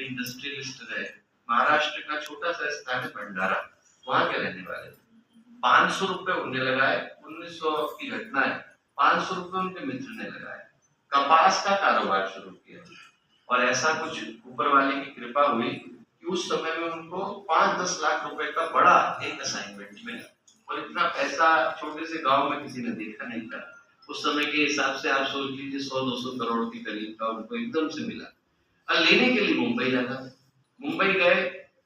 Industrialist रहे। महाराष्ट्र का छोटा सा स्थान है भंडारा, वहां के रहने वाले। 500 रुपए उन्हें लगाए, 1900 की घटना है। 500 रुपए उनके मित्र ने लगाए, कपास का कारोबार शुरू किया। और ऐसा कुछ ऊपर वाले की कृपा हुई कि उस समय में उनको 5-10 लाख रुपए का बड़ा एक असाइनमेंट मिला। और इतना पैसा छोटे से गांव में किसी ने देखा नहीं था। उस समय के हिसाब से आप सोच लीजिए 100-200 करोड़ के करीब का उनको एकदम से मिला। और लेने के लिए मुंबई जाना, मुंबई गए।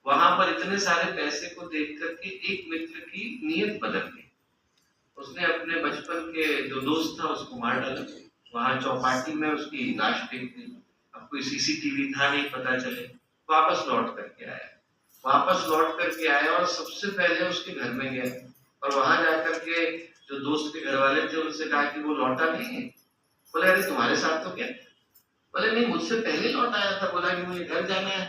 वहां पर इतने सारे पैसे को देख करके एक मित्र की नीयत बदल गई। उसने अपने बचपन के जो दोस्त था उसको मार डाला। वहां चौपाटी में उसकी लाश फेंक दी। अब कोई सीसीटीवी था नहीं, पता चले। वापस लौट करके आया, वापस लौट करके आया और सबसे पहले उसके घर में गया। और वहां जाकर के जो दोस्त के घर वाले थे उनसे कहा कि वो लौटा नहीं है। बोले अरे तुम्हारे साथ तो क्या? बोले नहीं, मुझसे पहले लौट आया था, बोला कि मुझे घर जाना है।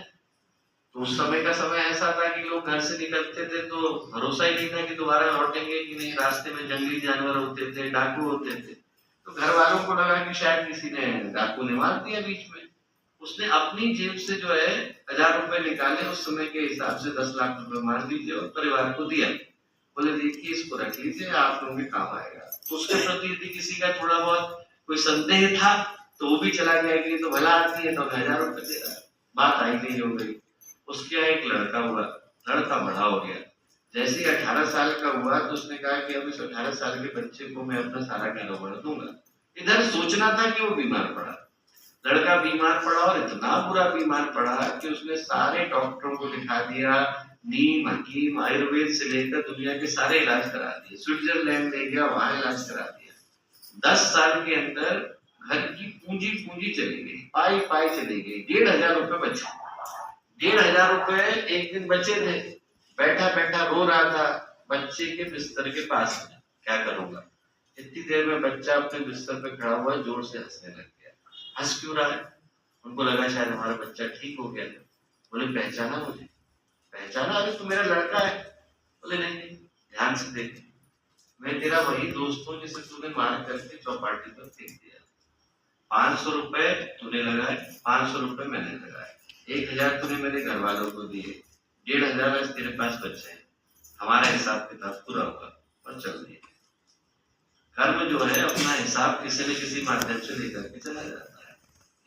तो उस समय का समय ऐसा था कि लोग घर से निकलते थे तो भरोसा ही नहीं था कि दोबारा लौटेंगे कि नहीं। रास्ते में जंगली जानवर होते थे, डाकू होते थे। तो घर वालों को लगा कि शायद किसी ने डाकू ने मार दिया बीच में। उसने अपनी जेब से जो है 1000 रुपए निकाले, उस समय के हिसाब से 10 लाख रुपए मान लीजिए, और परिवार को दिया। बोले देखिए इसको रख लीजिए, आप लोगों के काम आएगा। तो उसके प्रति यदि किसी का थोड़ा बहुत कोई संदेह था तो वो भी चला गया कि तो भला आदमी है तो 1000 रुपए दे रहा है। बात आई नहीं हो गई। उसके यहाँ एक लड़का हुआ, लड़का बड़ा हो गया। जैसे ही 18 साल का हुआ तो उसने कहा कि अब इस 18 साल के बच्चे को मैं अपना सारा कारोबार दूंगा। इधर सोचना था कि वो बीमार पड़ा। लड़का बीमार पड़ा और इतना बुरा बीमार पड़ा कि उसने सारे डॉक्टरों को दिखा दिया। नीम, हकीम, आयुर्वेद से लेकर दुनिया के सारे इलाज करा दिए। स्विट्जरलैंड ले गया, वहां इलाज करा दिया। 10 साल के अंदर घर की पूंजी पूंजी चली गई, पाई पाई चली गई। 1500 रुपए बचे। 1500 रुपए एक दिन बचे थे। बैठा बैठा रो रहा था बच्चे के बिस्तर के पास में, क्या करूंगा। इतनी देर में बच्चा अपने बिस्तर पे खड़ा हुआ जोर से हंसने लग गया। हंस क्यों रहा है? उनको लगा शायद हमारा बच्चा ठीक हो गया। बोले पहचाना मुझे? पहचाना? अरे तू मेरा लड़का है। बोले नहीं नहीं, ध्यान से देख, मैं तेरा वही दोस्त हूँ जिसे तूने मार करके चौपाटी पर फेंक दिया। 500 रुपए तूने लगाए, 500 रुपए मैंने लगाए, 1000 तूने मेरे घर वालों को दिए, 1500 आज तेरे पास बचे हैं। हमारा हिसाब किताब पूरा होगा और चल दिए। कर्म जो है अपना हिसाब किसी न किसी माध्यम से लेकर के चला जाता है।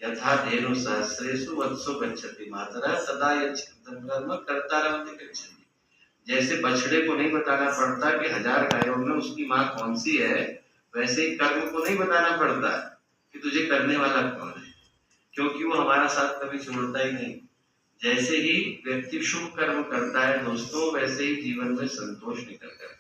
यथा धेनु सहस्रेषु वत्सो गच्छति मातरः तदा यच्छ्रद्धं कर्म कर्ता रमते गच्छति। जैसे बछड़े को नहीं बताना पड़ता कि 1000 गायों में उसकी माँ कौन सी है, वैसे ही कर्म को नहीं बताना पड़ता कि तुझे करने वाला कौन है, क्योंकि वो हमारा साथ कभी छोड़ता ही नहीं। जैसे ही व्यक्ति शुभ कर्म करता है दोस्तों, वैसे ही जीवन में संतोष निकल कर